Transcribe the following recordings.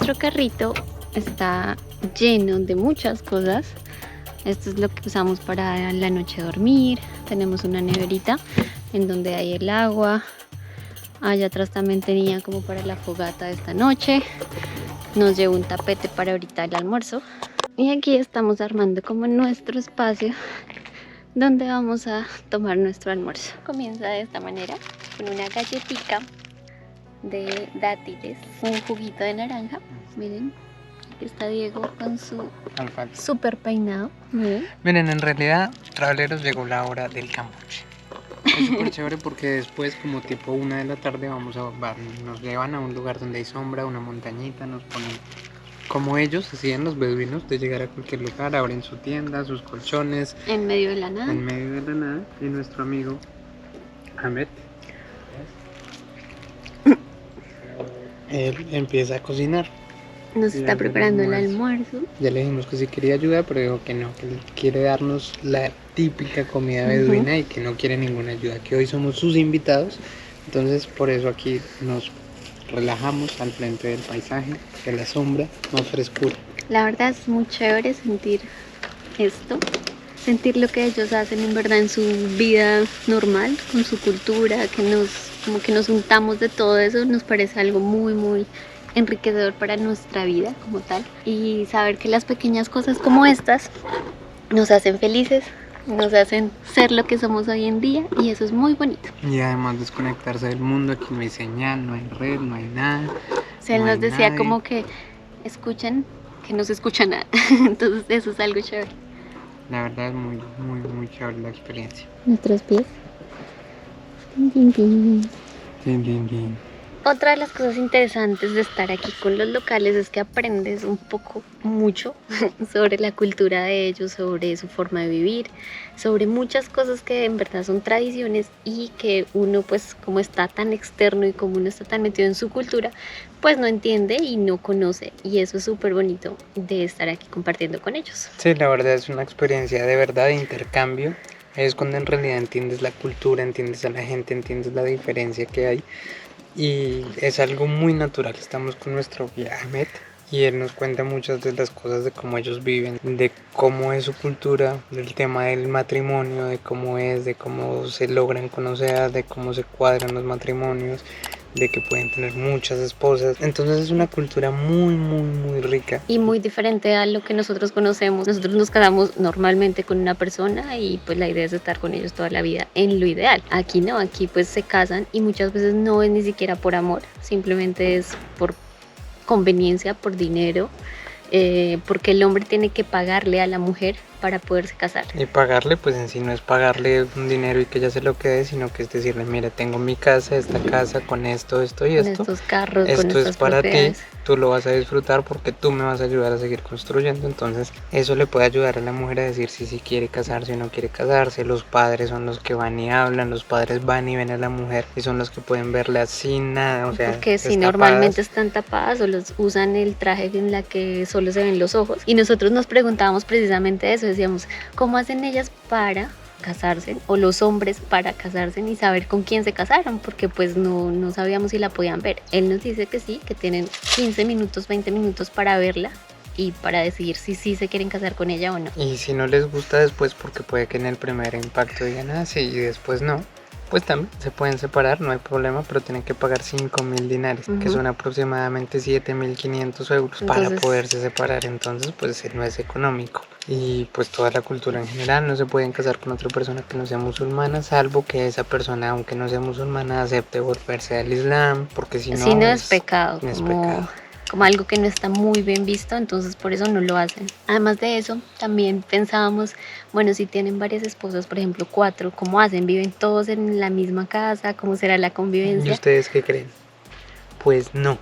Nuestro carrito está lleno de muchas cosas. Esto es lo que usamos para la noche dormir. Tenemos una neverita en donde hay el agua. Allá atrás también tenía como para la fogata de esta noche. Nos llevo un tapete para ahorita el almuerzo. Y aquí estamos armando como nuestro espacio donde vamos a tomar nuestro almuerzo. Comienza de esta manera, con una galletita de dátiles, un juguito de naranja. Miren, aquí está Diego con su super peinado. Miren, en realidad, Traveleros, llegó la hora del cambuche. Es súper chévere porque después, como tipo 1 de la tarde, nos llevan a un lugar donde hay sombra, una montañita, nos ponen como ellos hacían los beduinos, de llegar a cualquier lugar, abren su tienda, sus colchones. En medio de la nada. En medio de la nada. Y nuestro amigo Ahmed, él empieza a cocinar. Nos está preparando el almuerzo. Ya le dijimos que sí quería ayudar, pero dijo que no, que quiere darnos la típica comida beduina y que no quiere ninguna ayuda, que hoy somos sus invitados. Entonces por eso aquí nos relajamos al frente del paisaje, de la sombra, más frescura. La verdad es muy chévere sentir esto, sentir lo que ellos hacen en verdad en su vida normal, con su cultura, como que nos untamos de todo eso, nos parece algo muy, muy enriquecedor para nuestra vida como tal. Y saber que las pequeñas cosas como estas nos hacen felices, nos hacen ser lo que somos hoy en día, y eso es muy bonito. Y además desconectarse del mundo, aquí no hay señal, no hay red, no hay nada. O sea, él nos decía nadie. Como que escuchen, que no se escucha nada. Entonces eso es algo chévere. La verdad es muy, muy, muy chévere la experiencia. Nuestros pies. Tin, tin, tin. Tin, tin, tin. Otra de las cosas interesantes de estar aquí con los locales es que aprendes un poco, mucho, sobre la cultura de ellos, sobre su forma de vivir, sobre muchas cosas que en verdad son tradiciones y que uno, pues como está tan externo y como uno está tan metido en su cultura, pues no entiende y no conoce, y eso es súper bonito de estar aquí compartiendo con ellos. Sí, la verdad es una experiencia de verdad de intercambio. Es cuando en realidad entiendes la cultura, entiendes a la gente, entiendes la diferencia que hay. Y es algo muy natural. Estamos con nuestro guía Ahmed y él nos cuenta muchas de las cosas de cómo ellos viven, de cómo es su cultura, del tema del matrimonio, de cómo se logran conocer, de cómo se cuadran los matrimonios, de que pueden tener muchas esposas. Entonces es una cultura muy, muy, muy rica. Y muy diferente a lo que nosotros conocemos. Nosotros nos casamos normalmente con una persona y pues la idea es estar con ellos toda la vida en lo ideal. Aquí no, aquí pues se casan y muchas veces no es ni siquiera por amor, simplemente es por conveniencia, por dinero, porque el hombre tiene que pagarle a la mujer para poderse casar. Y pagarle, pues en sí no es pagarle un dinero y que ella se lo quede, sino que es decirle, mira, tengo mi casa, esta casa con esto, esto y esto. Con estos carros, esto con es para ti, tú lo vas a disfrutar porque tú me vas a ayudar a seguir construyendo. Entonces eso le puede ayudar a la mujer a decir si quiere casarse o no quiere casarse. Los padres son los que van y hablan, los padres van y ven a la mujer y son los que pueden verla sin nada, o sea, porque si normalmente están tapadas o los usan el traje en la que solo se ven los ojos. Y nosotros nos preguntábamos precisamente eso, decíamos, ¿cómo hacen ellas para casarse, o los hombres para casarse y saber con quién se casaron? Porque pues no sabíamos si la podían ver. Él nos dice que sí, que tienen 15 minutos, 20 minutos para verla y para decidir si sí se quieren casar con ella o no. Y si no les gusta después, porque puede que en el primer impacto digan sí y después no, pues también se pueden separar, no hay problema, pero tienen que pagar 5.000 dinares, que son aproximadamente 7.500 euros para poderse separar. Entonces pues no es económico. Y pues toda la cultura en general, no se pueden casar con otra persona que no sea musulmana, salvo que esa persona, aunque no sea musulmana, acepte volverse al Islam, porque si no, es pecado. No es pecado. Como algo que no está muy bien visto, entonces por eso no lo hacen. Además de eso, también pensábamos, bueno, si tienen varias esposas, por ejemplo 4, ¿cómo hacen? ¿Viven todos en la misma casa? ¿Cómo será la convivencia? ¿Y ustedes qué creen? Pues no.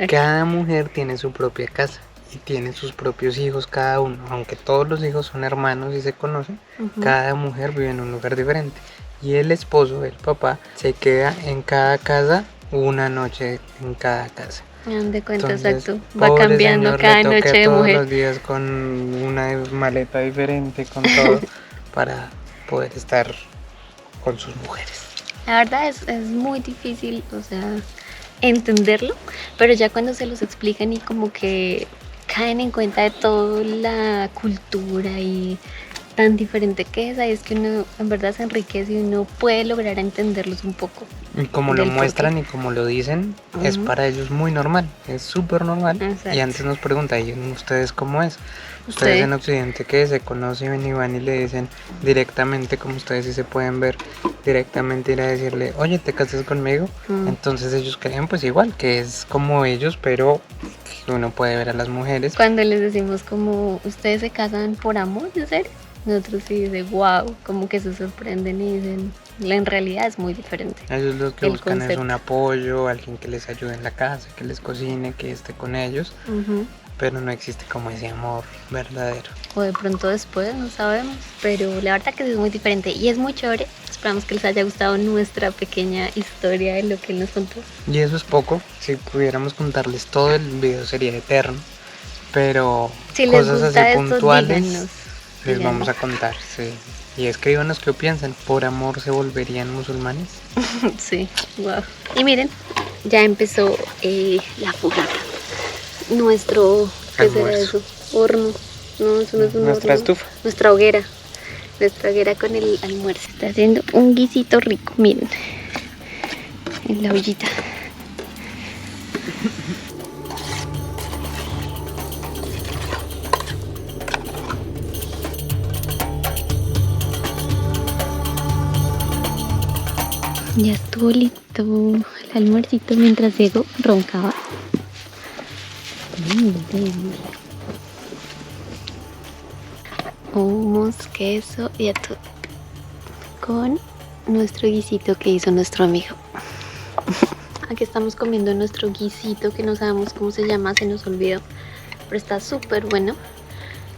Cada mujer tiene su propia casa y tiene sus propios hijos cada uno. Aunque todos los hijos son hermanos y se conocen, cada mujer vive en un lugar diferente. Y el esposo, el papá, se queda en cada casa una noche en cada casa. De cuenta, exacto, va cambiando cada noche de todos mujer. Los días con una maleta diferente, con todo, para poder estar con sus mujeres. La verdad es muy difícil, o sea, entenderlo, pero ya cuando se los explican y como que caen en cuenta de toda la cultura y tan diferente que es, ahí es que uno en verdad se enriquece y uno puede lograr entenderlos un poco. Y como lo Del muestran porqué. y como lo dicen, es Ujú. para ellos muy normal, es súper normal. Exacto. Y antes nos preguntan, ¿y ustedes cómo es? Ustedes Ustedes. en Occidente que se conocen y van y le dicen directamente, como ustedes sí se pueden ver, directamente ir a decirle, oye, ¿te casas conmigo? Entonces ellos creen pues igual, que es como ellos, pero uno puede ver a las mujeres. Cuando les decimos como, ¿ustedes se casan por amor, en serio? Nosotros sí dicen, wow, como que se sorprenden y dicen, en realidad es muy diferente. Ellos lo que El buscan es concepto. un apoyo, alguien que les ayude en la casa, que les cocine, que esté con ellos, pero no existe como ese amor verdadero. O de pronto después, no sabemos, pero la verdad que sí es muy diferente y es muy chévere. Esperamos que les haya gustado nuestra pequeña historia de lo que él nos contó. Y eso es poco, si pudiéramos contarles todo el video sería eterno, pero Si les cosas gusta así esto, puntuales díganos. les vamos a contar, sí. Y escríbanos qué piensan, ¿por amor se volverían musulmanes? Sí, wow. Y miren, ya empezó la fogata. Nuestro, ¿qué será Almuerzo. eso? Horno. No, eso no es un Nuestra horno. estufa. Nuestra hoguera. Nuestra hoguera con el almuerzo. Está haciendo un guisito rico, miren. En la ollita. Ya estuvo listo el almuercito mientras Diego roncaba. Hummus, queso y atún con nuestro guisito que hizo nuestro amigo. Aquí estamos comiendo nuestro guisito que no sabemos cómo se llama, se nos olvidó, pero está súper bueno.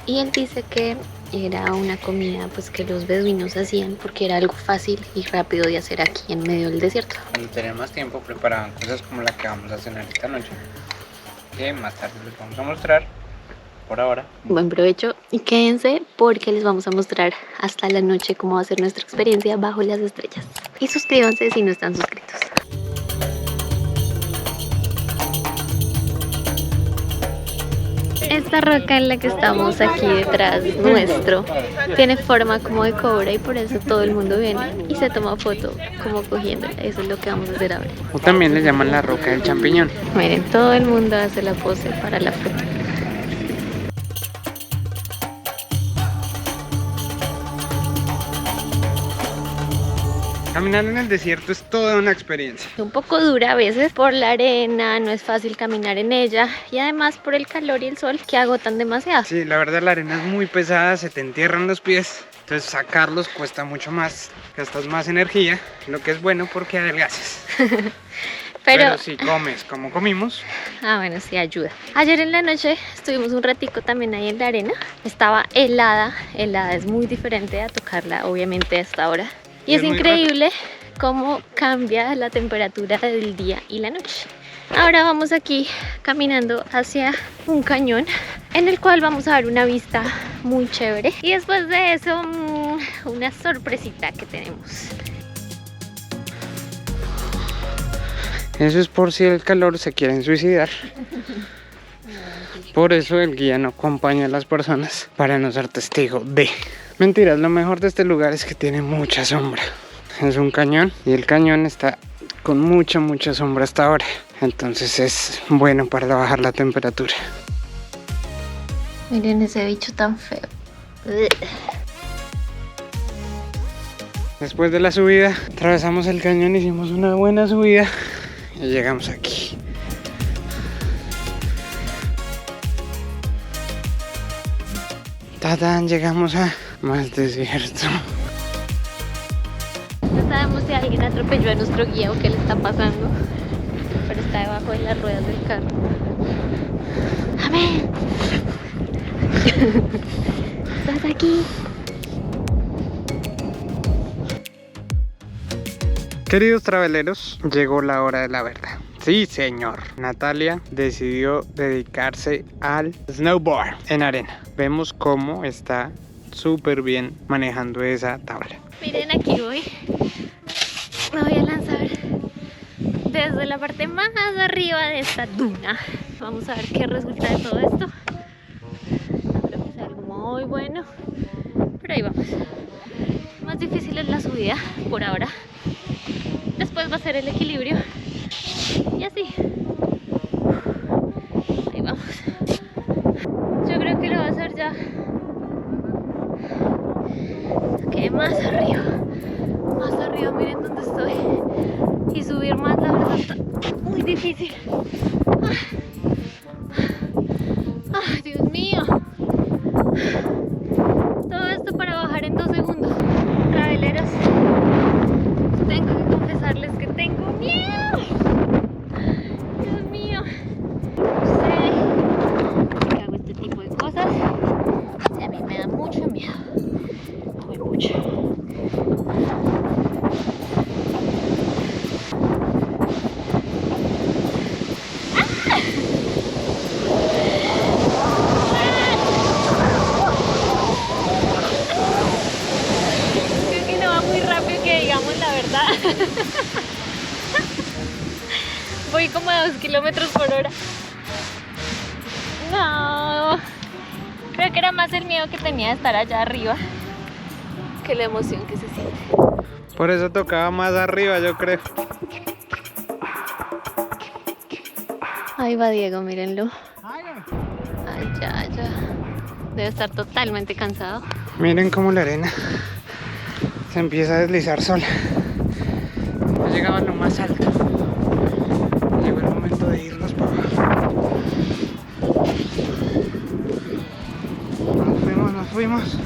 Y él dice que era una comida pues que los beduinos hacían porque era algo fácil y rápido de hacer aquí en medio del desierto. Cuando tenían más tiempo preparaban cosas como la que vamos a cenar esta noche, que más tarde les vamos a mostrar. Por ahora, Buen provecho y quédense porque les vamos a mostrar hasta la noche cómo va a ser nuestra experiencia bajo las estrellas. Y suscríbanse si no están suscritos. Esta roca en la que estamos aquí detrás nuestro tiene forma como de cobre y por eso todo el mundo viene y se toma foto como cogiéndola. Eso es lo que vamos a hacer ahora. o también le llaman la roca del champiñón. Miren, todo el mundo hace la pose para la foto. Caminar en el desierto es toda una experiencia. Un poco dura a veces por la arena, no es fácil caminar en ella y además por el calor y el sol que agotan demasiado. Sí, la verdad la arena es muy pesada, se te entierran los pies, entonces sacarlos cuesta mucho más, gastas más energía, lo que es bueno porque adelgazas. Pero si comes como comimos. Bueno, sí ayuda. Ayer en la noche estuvimos un ratico también ahí en la arena. Estaba helada, helada es muy diferente a tocarla obviamente a esta hora. Y es increíble cómo cambia la temperatura del día y la noche. Ahora vamos aquí caminando hacia un cañón en el cual vamos a ver una vista muy chévere. Y después de eso, una sorpresita que tenemos. Eso es por si el calor se quieren suicidar. Por eso el guía no acompaña a las personas para no ser testigo de... Mentiras, lo mejor de este lugar es que tiene mucha sombra. Es un cañón y el cañón está con mucha sombra hasta ahora. Entonces es bueno para bajar la temperatura. Miren ese bicho tan feo. Después de la subida, atravesamos el cañón, hicimos una buena subida y llegamos aquí. ¡Tatán! Llegamos a más desierto. No sabemos si alguien atropelló a nuestro guía o qué le está pasando, pero está debajo de las ruedas del carro. ¡Amén! ¿Estás aquí? Queridos traveleros, llegó la hora de la verdad. Sí, señor. Natalia decidió dedicarse al snowboard en arena. Vemos cómo está súper bien manejando esa tabla. Miren, aquí voy. Me voy a lanzar desde la parte más arriba de esta duna. Vamos a ver qué resulta de todo esto. No creo que sea algo muy bueno, pero ahí vamos. Más difícil es la subida por ahora. Después va a ser el equilibrio. Y así. Ahí vamos. Yo creo que lo va a hacer ya. Que más arriba. Más arriba, miren dónde estoy. Y subir más, la verdad, está muy difícil. ¡Ay, Dios mío! Todo esto para bajar en 2 segundos. Traveleros, tengo que confesarles que tengo miedo. Dios mío. No sé por qué hago este tipo de cosas. A mí me da mucho miedo. Muy mucho. Voy como a 2 kilómetros por hora. No, creo que era más el miedo que tenía de estar allá arriba que la emoción que se siente. Por eso tocaba más arriba, yo creo. Ahí va Diego, mírenlo. Ay, ya. Debe estar totalmente cansado. Miren cómo la arena se empieza a deslizar sola. Ya llegamos a lo más alto. Llegó el momento de irnos para abajo. Nos fuimos.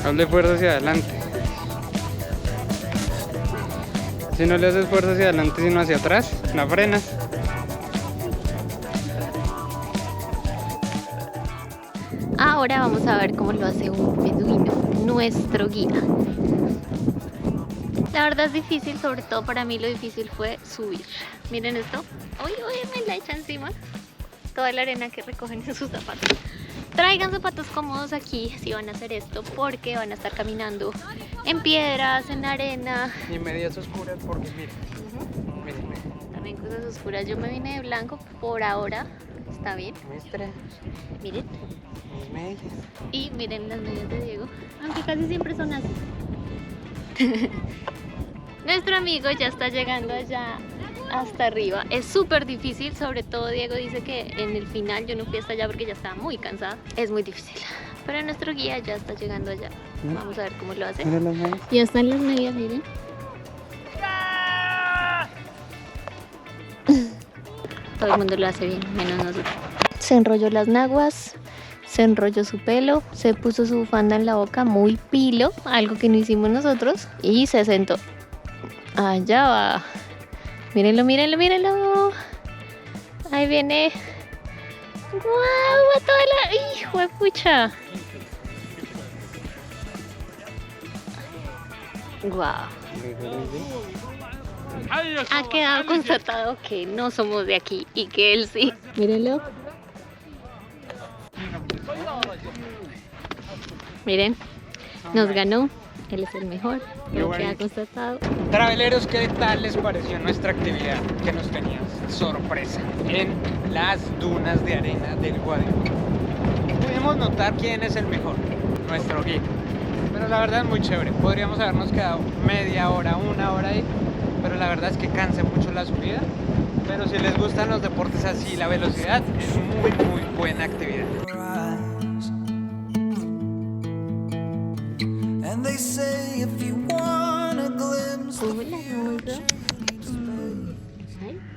Hazle fuerza hacia adelante. Si no le haces fuerza hacia adelante, sino hacia atrás, la frenas. Ahora vamos a ver cómo lo hace un beduino, nuestro guía. La verdad es difícil, sobre todo para mí lo difícil fue subir. Miren esto. Uy, me la echa encima. Toda la arena que recogen en sus zapatos. Traigan zapatos cómodos aquí si van a hacer esto, porque van a estar caminando en piedras, en arena. Y medias oscuras porque miren. Miren. También cosas oscuras. Yo me vine de blanco por ahora. Está bien. Muestra. Miren. Mis medias. Y miren las medias de Diego. Aunque casi siempre son así. Nuestro amigo ya está llegando allá hasta arriba. Es súper difícil, sobre todo Diego dice que en el final, yo no fui hasta allá porque ya estaba muy cansada. Es muy difícil, pero nuestro guía ya está llegando allá. Vamos a ver cómo lo hace. Ya están las medias, miren. Todo el mundo lo hace bien, menos nosotros. Se enrolló las naguas, se enrolló su pelo, se puso su bufanda en la boca, muy pilo, algo que no hicimos nosotros, y se sentó. Allá va. Mírenlo. Ahí viene. ¡Guau! A toda la... ¡Hijo de pucha! ¡Guau! Ha quedado constatado que no somos de aquí y que él sí. Mírenlo. Miren, nos ganó. Él es el mejor. Lo que ha constatado. Traveleros, ¿qué tal les pareció nuestra actividad que nos tenía sorpresa en las dunas de arena del Guadiana? Pudimos notar quién es el mejor, nuestro guía. Pero la verdad es muy chévere. Podríamos habernos quedado media hora, 1 hora ahí, pero la verdad es que cansa mucho la subida. Pero si les gustan los deportes así, la velocidad es muy buena actividad.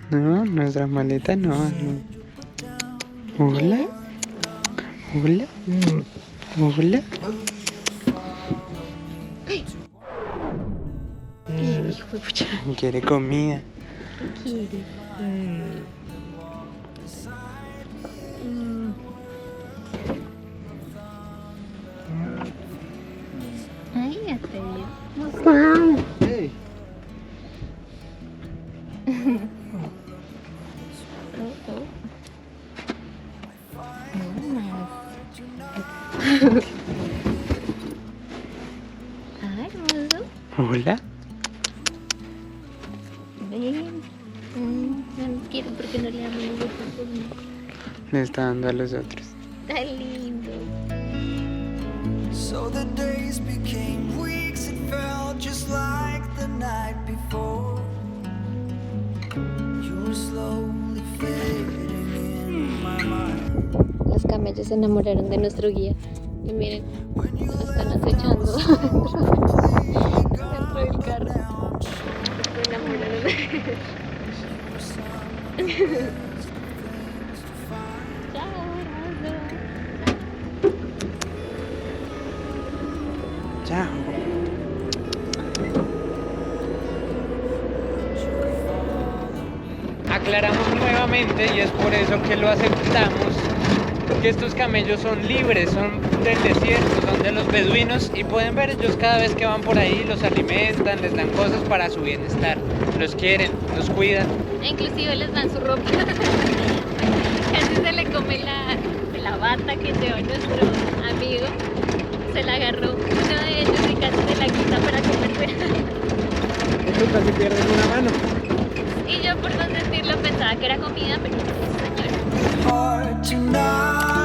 No, nuestra maleta no. Hola. Hola. Hola. Hijo de pucha. Quiere comida. ¿Qué quiere? Ay, ya te dio. Hey. Ay, hermoso. Hola. Ven. No quiero porque no le damos los besos. Le está dando a los otros. Está lindo. So the days became weeks, it felt just like the night before. You were slowly fading in my mind. Los camellos se enamoraron de nuestro guía. Y miren, nos están acechando dentro del carro. Se enamoraron. Chao, hermoso. Chao. Aclaramos nuevamente, y es por eso que lo aceptamos, que estos camellos son libres, son del desierto, son de los beduinos, y pueden ver, ellos cada vez que van por ahí los alimentan, les dan cosas para su bienestar, los quieren, los cuidan. E inclusive les dan su ropa. Casi se le come la bata que llevó nuestro amigo. Se la agarró uno de ellos y casi se la quita para comerse. Estos casi pierden una mano. Y yo por no sentirlo pensaba que era comida, pero no, señora. Hard to not